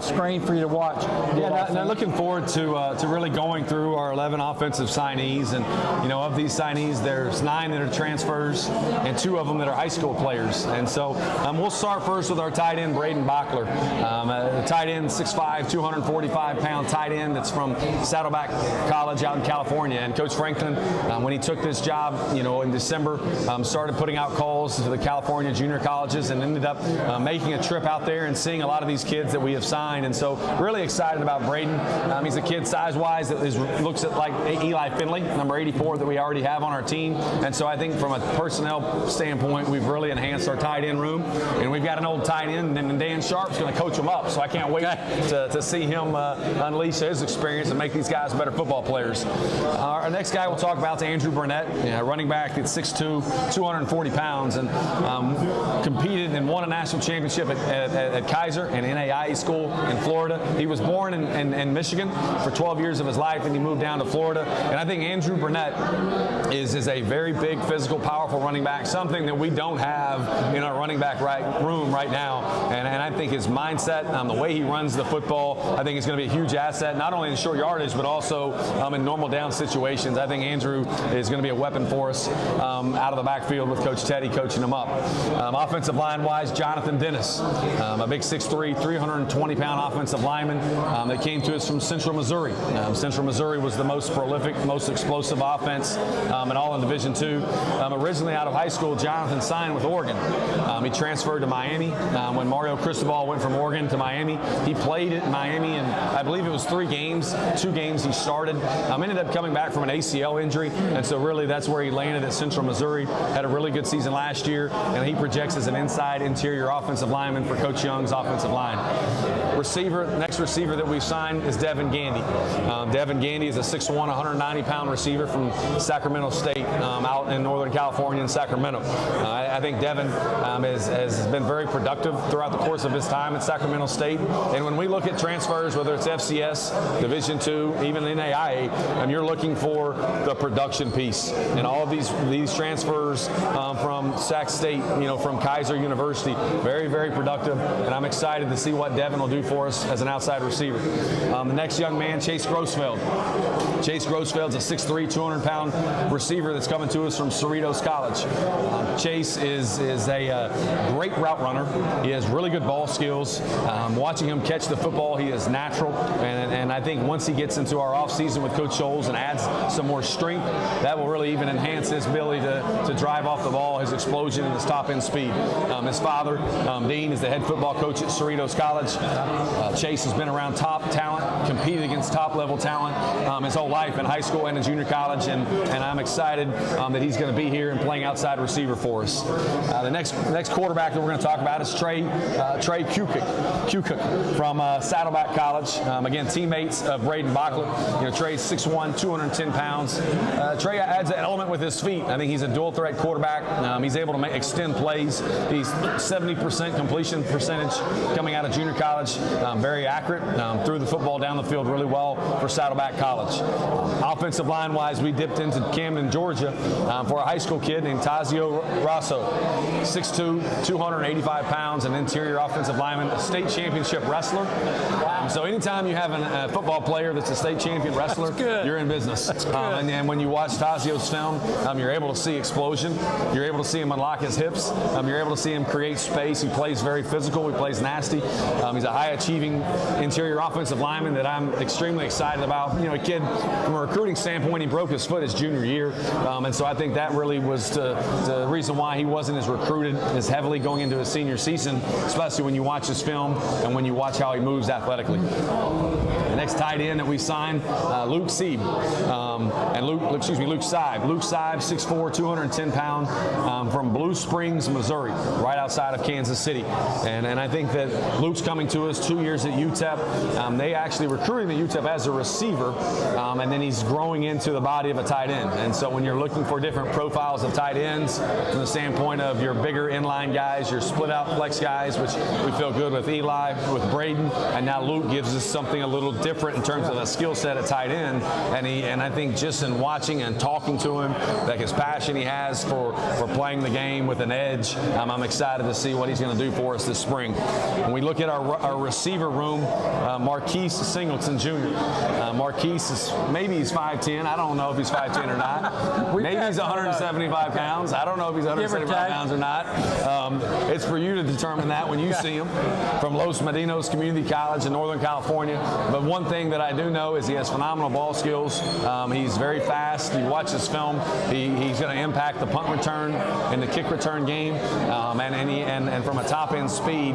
Speaker 1: screen for you to watch.
Speaker 2: Yeah, now looking forward to really going through our 11 offensive signees, and you know, of these signees, there's 9 that are transfers and 2 of them that are high school players. And so we'll start first with our tight end, Braden Bachler. A tight end, 6'5", 245-pound tight end that's from Saddleback College out in California. And Coach Franklin, when he took this job, you know, in December, started putting out calls to the California junior colleges and ended up making a trip out there and seeing a lot of these kids that we have signed. And so really excited about Braden. He's a kid size-wise that looks at like Eli Finley, number 84, that we already have on our team. And so I think from a personnel standpoint, we've really enhanced our tight end room. And we've got an old tight end, and Dan Sharp's going to coach him up. So I can't wait to see him unleash his experience and make these guys better football players. Our next guy we'll talk about is Andrew Burnett, running back at 6'2", 240 pounds, and competed and won a national championship at Kaiser and NAIA school in Florida. He was born in Michigan for 12 years of his life, and he moved down to Florida. And I think Andrew Burnett is a very big, physical, powerful running back, something that we don't have in our running back room right now. And I think his mindset, the way he runs the football, I think is going to be a huge asset, not only in short yardage, but also in normal down situations. I think Andrew is going to be a weapon for us out of the backfield with Coach Teddy coaching him up. Offensive line-wise, Jonathan Dennis, a big 6'3", 320-pound offensive lineman that came to us from Central Missouri. Central Missouri was the most prolific, most explosive offense in all in Division II. Originally out of high school, Jonathan signed with Oregon. He transferred to Miami. When Mario Cristobal went from Oregon to Miami, he played at Miami, and I believe it was 2 games games he started. Ended up coming back from an ACL injury, and so really that's where he landed at Central Missouri. Had a really good season last year, and he projects as an inside interior offensive lineman for Coach Young's offensive line. Next receiver that we've signed is Devin Gandy. Devin Gandy is a 6'1", 190-pound receiver from Sacramento State out in Northern California in Sacramento. I think Devin has been very productive throughout the course of his time at Sacramento State. And when we look at transfers, whether it's FCS, Division II, even NAIA, and you're looking for the production piece. And all of these transfers from Sac State, from Kaiser University, very, very productive. And I'm excited to see what Devin will do for us as an outside receiver. The next young man, Chase Grossfeld. Chase Grossfeld's a 6'3", 200-pound receiver that's coming to us from Cerritos College. Chase is a great route runner. He has really good ball skills. Watching him catch the football, he is natural. And I think once he gets into our offseason with Coach Scholes and adds some more strength, that will really even enhance his ability to drive off the ball, his explosion, and his top-end speed. His father, Dean, is the head football coach at Cerritos College. Chase has been around top talent, competed against top-level talent his whole life in high school and in junior college, and I'm excited that he's going to be here and playing outside receiver for us. The next quarterback that we're going to talk about is Trey Kukuk from Saddleback College. Again, teammates of Braden Bachler. Trey's 6'1", 210 pounds. Trey adds an element with his feet. I think he's a dual-threat quarterback. He's able to extend plays. He's 70% completion percentage coming out of junior college. Very accurate. Threw the football down the field really well for Saddleback College. Offensive line-wise, we dipped into Camden, Georgia for a high school kid named Tazio Rosso. 6'2", 285 pounds, an interior offensive lineman, a state championship wrestler. So anytime you have a football player that's a state champion wrestler, you're in business. And when you watch Tazio's film, you're able to see explosion. You're able to see him unlock his hips. You're able to see him create space. He plays very physical. He plays nasty. He's a high-achieving interior offensive lineman that I'm extremely excited about. A kid, from a recruiting standpoint, he broke his foot his junior year. And so I think that really was the reason why he wasn't as recruited as heavily going into his senior season, especially when you watch his film and when you watch how he moves athletically. The next tight end that we signed, Luke Sieb. Luke Sieb. Luke Sieb, 6'4", 210 pound, from Blue Springs, Missouri, right outside of Kansas City. And I think that Luke's coming to us 2 years at UTEP. They actually recruited him at UTEP as a receiver, and then he's growing into the body of a tight end. And so when you're looking for different profiles of tight ends, from the standpoint of your bigger inline guys, your split out flex guys, which we feel good with Eli, with Braden, and now Luke gives us something a little different in terms of a skill set at tight end. And I think just in watching and talking to him, like his passion he has for playing the game with an edge, I'm excited to see what he's going to do for us this spring. When we look at our receiver room, Marquise Singleton Jr. Marquise is, maybe he's 5'10". I don't know if he's 5'10" or not. Maybe he's 175 pounds. I don't know if he's 175 pounds or not. It's for you to determine that when you see him, from Los Medinos Community College in Northern California. But one thing that I do know is he has phenomenal ball skills. He's very fast. You watch his film, he's going to impact the punt return and the kick return game. And from a top end speed,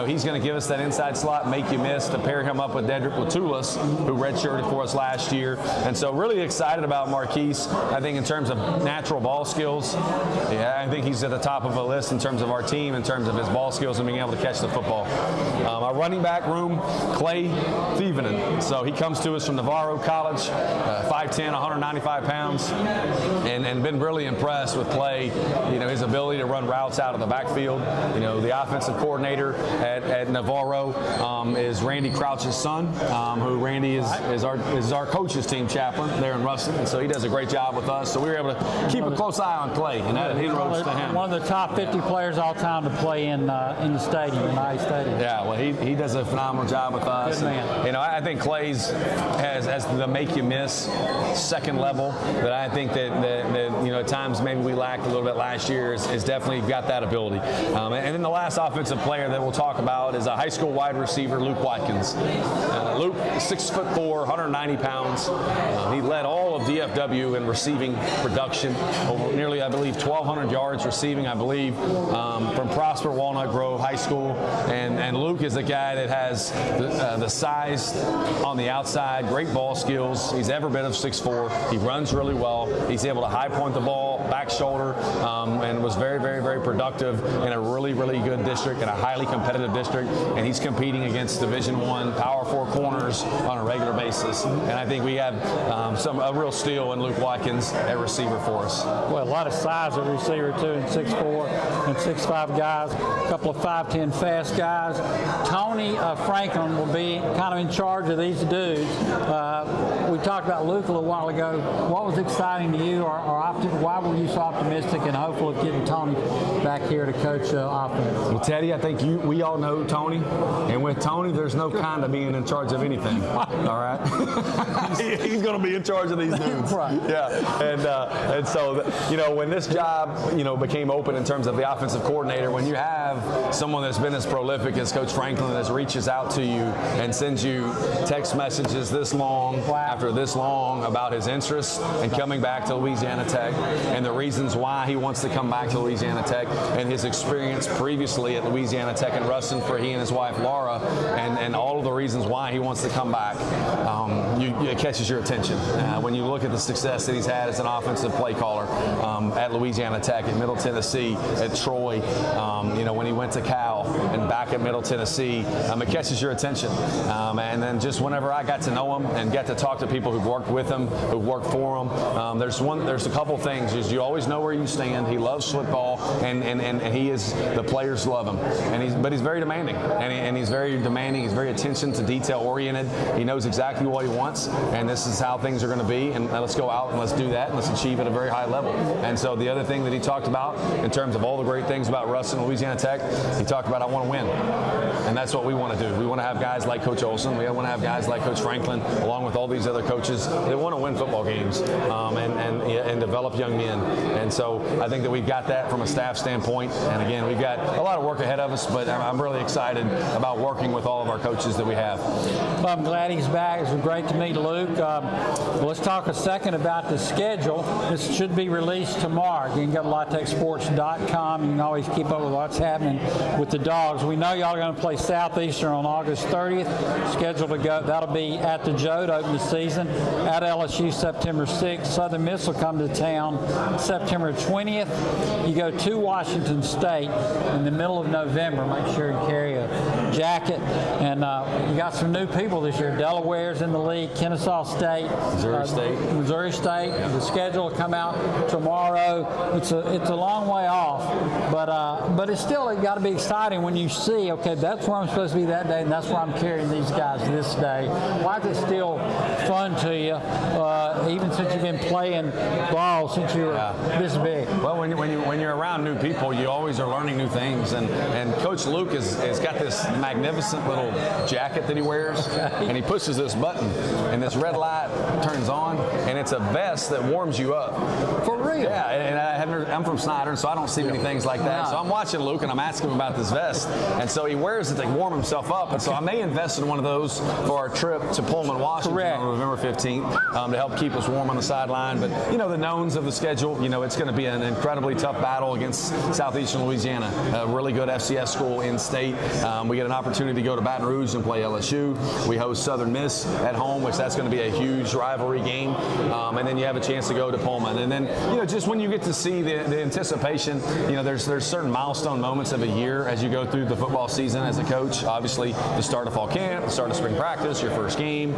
Speaker 2: he's going to give us that inside slot, make you miss, to pair him up with Dedrick Latulis, who redshirted for us last year. And so really excited about Marquise. I think in terms of natural ball skills, I think he's at the top of a list in terms of our team, in terms of his ball skills and being able to catch the football. Our running back room, Clay Thievenin. So he comes to us from Navarro College, 5'10", 195 pounds, and been really impressed with Clay, his ability to run routes out of the backfield. The offensive coordinator at Navarro is Randy Crouch's son, who Randy is our coach's team chaplain there in Ruston, and so he does a great job with us. So we were able to keep a close eye on Clay, and that inroads to him.
Speaker 1: One of the top 50 players all time to play in the stadium, in the Stadium.
Speaker 2: Yeah, well, he does a phenomenal job with us.
Speaker 1: Good man.
Speaker 2: I think Clay's has the make you miss second level that I think that at times maybe we lacked a little bit last year is definitely got that ability. And then the last offensive player that we'll talk about is a high school wide receiver, Luke Watkins. Luke, 6'4", 190 pounds. He led all of DFW in receiving production. Over nearly, I believe, 1,200 yards receiving, I believe, from Prosper Walnut Grove High School. And Luke is a guy that has the size on the outside, great ball skills. He's every bit of 6'4". He runs really well. He's able to high point the ball, back shoulder, and was very, very, very productive in a really, really good district, in a highly competitive district. And he's competing against Division I Power 4 corners on a regular basis. And I think we have a real steal in Luke Watkins at receiver for us.
Speaker 1: Well, a lot of size at receiver too, and 6'4" and 6'5" guys, a couple of 5'10" fast guys. Tony Franklin will be kind of in charge of these dudes. We talked about Luke a little while ago. What was exciting to you, or why were you so optimistic and hopeful of getting Tony back here to coach offense?
Speaker 2: Well, Teddy, I think we all know Tony, and with Tony, there's no kind of being in charge of anything. All right, he's going to be in charge of these dudes.
Speaker 1: Right.
Speaker 2: Yeah, and so when this job became open in terms of the offensive coordinator, when you have someone that's been as prolific as Coach Franklin, that reaches out to you and sends you text messages this long after this long about his interests and coming back to Louisiana Tech and the reasons why he wants to come back to Louisiana Tech and his experience previously at Louisiana Tech and Ruston for he and his wife Laura and all of the reasons why he wants to come back, it catches your attention. When you look at the success that he's had as an offensive play caller at Louisiana Tech, at Middle Tennessee, at Troy, when he went to Cal and back at Middle Tennessee, it catches your attention. And then just whenever I got to know him and get to talk to people who've worked with him, who've worked for him, there's a couple things. Is you always know where you stand. He loves football, and he is, the players love him. But he's very demanding, and he's very demanding. He's very attention to detail oriented. He knows exactly what he wants, and this is how things are going to be. And let's go out and let's do that, and let's achieve at a very high level. And so the other thing that he talked about in terms of all the great things about Ruston, Louisiana Tech, he talked about, I want to win. And that's what we want to do. We want to have guys like Coach Olson. We want to have guys like Coach Franklin, along with all these other coaches. They want to win football games and develop young men. And so I think that we've got that from a staff standpoint. And again, we've got a lot of work ahead of us, but I'm really excited about working with all of our coaches that we have.
Speaker 1: Well, I'm glad he's back. It's great to meet Luke. Let's talk a second about the schedule. This should be released tomorrow. You can go to LaTexSports.com. You can always keep up with what's happening with the Dogs. We know y'all are going to play Southeastern on August 30th. Scheduled to go. That'll be at the Joe to open the season. At LSU September 6th. Southern Miss will come to town September 20th. You go to Washington State in the middle of November. Make sure you carry a jacket. And you got some new people this year. Delaware's in the league. Kennesaw State. Missouri State. The schedule will come out tomorrow. It's a long way off, but it's still got to be exciting when you see, okay, that's where I'm supposed to be that day, and that's where I'm carrying these guys this day. Why is it still fun to you, even since you've been playing ball since you were this big?
Speaker 2: Well, when you're around new people, you always are learning new things, and Coach Luke has got this magnificent little jacket that he wears, and he pushes this button, and this red light turns on, and it's a vest that warms you up.
Speaker 1: For real?
Speaker 2: Yeah, and I'm from Snyder, so I don't see many things like that. So I'm watching Luke, and I'm asking him about this vest, and so he wears it to warm himself up, and so I may invest in one of those for our trip to Pullman, Washington on November 15th to help keep us warm on the sideline. But, the knowns of the schedule, it's going to be an incredibly tough battle against Southeastern Louisiana, a really good FCS school in state. We get an opportunity to go to Baton Rouge and play LSU. We host Southern Miss at home, which that's going to be a huge rivalry game. And then you have a chance to go to Pullman. And then, just when you get to see the anticipation, there's certain milestone moments of a year as you go through the football season as a coach. Obviously, the start of fall camp, the start of spring practice, your first game,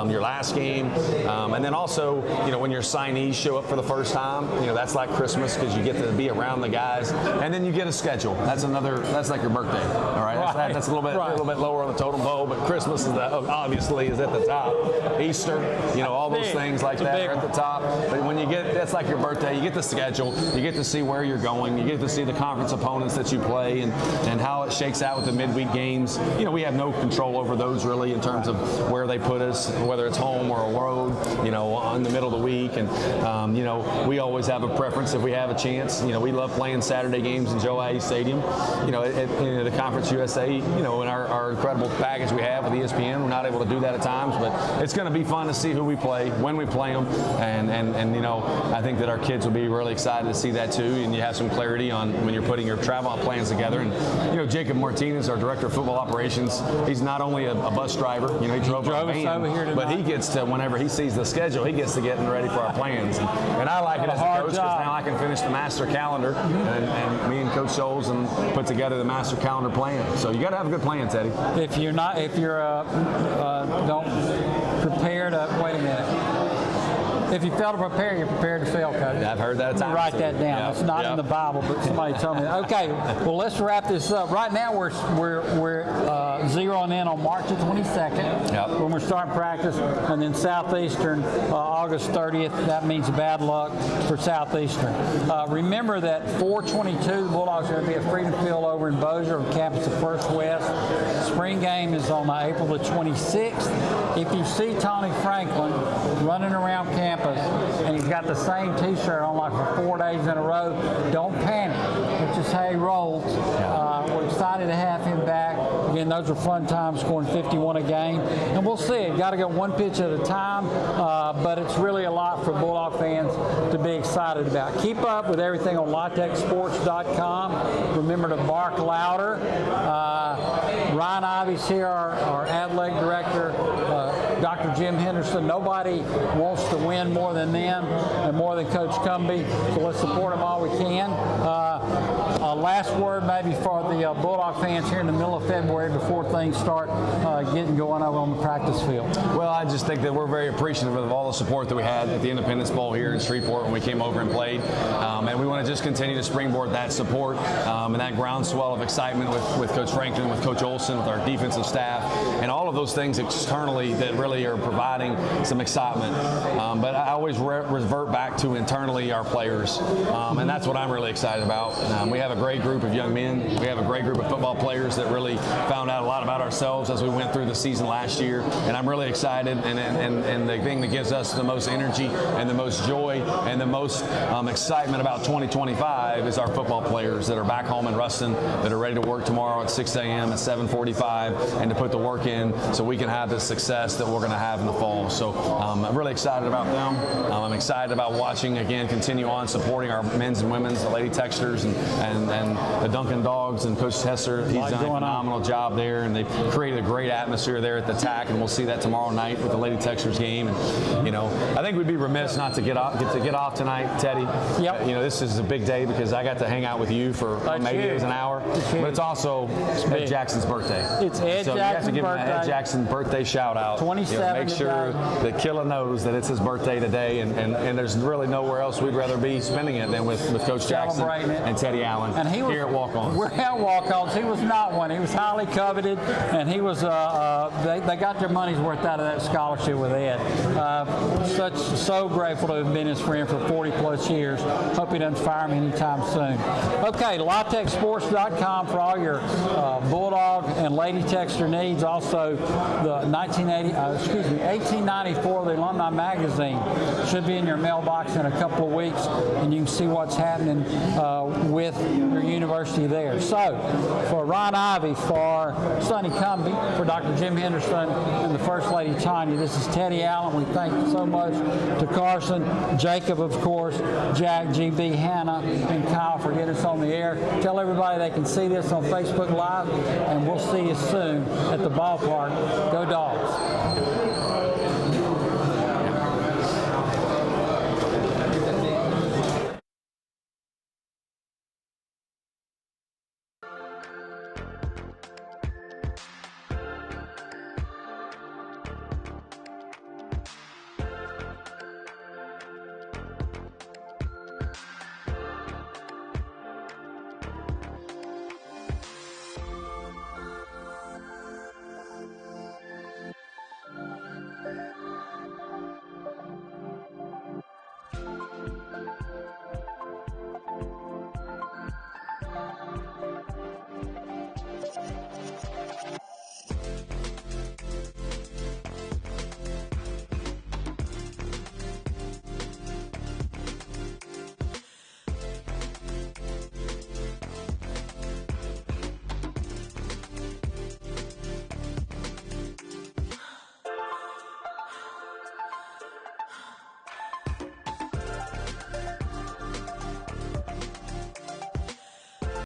Speaker 2: your last game. And then also, when your signees show up for the first time, that's like Christmas because you get to be around the guys. And then you get a schedule. That's like your birthday. All right. That's a little bit lower on the totem pole, but Christmas is obviously at the top. Easter, all those things like that are at the top. But when you get, that's like your birthday. birthday. You get the schedule. You get to see where you're going. You get to see the conference opponents that you play and how it shakes out with the midweek games. You know, we have no control over those really in terms of where they put us, whether it's home or a road, you know, in the middle of the week. And, you know, we always have a preference if we have a chance. You know, we love playing Saturday games in Joe Hayes Stadium. You know, in the Conference USA, you know, in our incredible package we have with ESPN, we're not able to do that at times, but it's going to be fun to see who we play, when we play them, and you know, I think that our kids will be really excited to see that too, and you have some clarity on when you're putting your travel plans together. And, you know, Jacob Martinez, our Director of Football Operations, he's not only a bus driver, you know, he drove
Speaker 1: us over here tonight.
Speaker 2: but he gets to, whenever he sees the schedule, he gets to getting ready for our plans. And I like it as a coach because now I can finish the master calendar, and me and Coach Scholes and put together the master calendar plan. So you got to have a good plan, Teddy.
Speaker 1: If you're don't prepare to, wait a minute. If you fail to prepare, you're prepared to fail, Coach.
Speaker 2: I've heard that.
Speaker 1: Write that down.
Speaker 2: Yep.
Speaker 1: It's not in the Bible, but somebody told me that. Okay, well, let's wrap this up. Right now, we're zeroing in on March the 22nd when we're starting practice, and then Southeastern August 30th. That means bad luck for Southeastern. Remember that 422 Bulldogs are going to be at Freedom Field over in Bossier on campus of First West. Spring game is on April the 26th. If you see Tony Franklin running around campus and he's got the same T-shirt on like for 4 days in a row, don't panic. It's just how he rolls. We're excited to have him back. Again, those are fun times, scoring 51 a game. And we'll see it. Got to go one pitch at a time, but it's really a lot for Bulldog fans to be excited about. Keep up with everything on LaTexSports.com. Remember to bark louder. Ryan Ivy's here, our athletic director. Dr. Jim Henderson. Nobody wants to win more than them and more than Coach Cumbie, so let's support them all we can. Last word maybe for the Bulldog fans here in the middle of February before things start getting going over on the practice field.
Speaker 2: Well, I just think that we're very appreciative of all the support that we had at the Independence Bowl here in Shreveport when we came over and played. And we want to just continue to springboard that support and that groundswell of excitement with Coach Franklin, with Coach Olson, with our defensive staff, and all of those things externally that really are providing some excitement. But I always revert back to internally our players, and that's what I'm really excited about. We have a great group of young men. We have a great group of football players that really found out a lot about ourselves as we went through the season last year, and I'm really excited. And the thing that gives us the most energy and the most joy and the most excitement about 2025 is our football players that are back home in Ruston, that are ready to work tomorrow at 6 a.m. at 7:45 and to put the work in so we can have the success that we're going to have in the fall. So I'm really excited about them. I'm excited about watching, again, continue on supporting our men's and women's, the Lady Texters and the Duncan Dogs, and Coach Hesser. He's done a phenomenal job there, and they've created a great atmosphere there at the TAC, and we'll see that tomorrow night with the Lady Texters game. And, you know, I think we'd be remiss not to get off tonight, Teddy.
Speaker 1: Yep.
Speaker 2: You know, this is a big day because I got to hang out with you for maybe it was an hour, but it's also Ed Jackson's birthday.
Speaker 1: It's Ed Jackson's birthday. So you have to give him an Ed Jackson birthday shout out. 27.
Speaker 2: Make sure that Killa knows that it's his birthday today, and there's really nowhere else we'd rather be spending it than with Coach Jackson and Teddy Allen and here at Walk-Ons.
Speaker 1: We're at Walk-Ons. He was not one. He was highly coveted, and he was. They got their money's worth out of that scholarship with Ed. So grateful to have been his friend for 40 plus years. Hope he doesn't fire me anytime soon. Okay, LaTexSports.com for all your Bulldog and Lady Texter needs. Also, the 1894, the Alumni Magazine, should be in your mailbox in a couple of weeks, and you can see what's happening with your university there. So, for Ron Ivy, for Sonny Cumbie, for Dr. Jim Henderson, and the First Lady Tanya, this is Teddy Allen. We thank you so much to Carson, Jacob, of course, Jack, GB, Hannah, and Kyle for getting us on the air. Tell everybody they can see this on Facebook Live, and we'll see you soon at the ballpark. Go Dogs.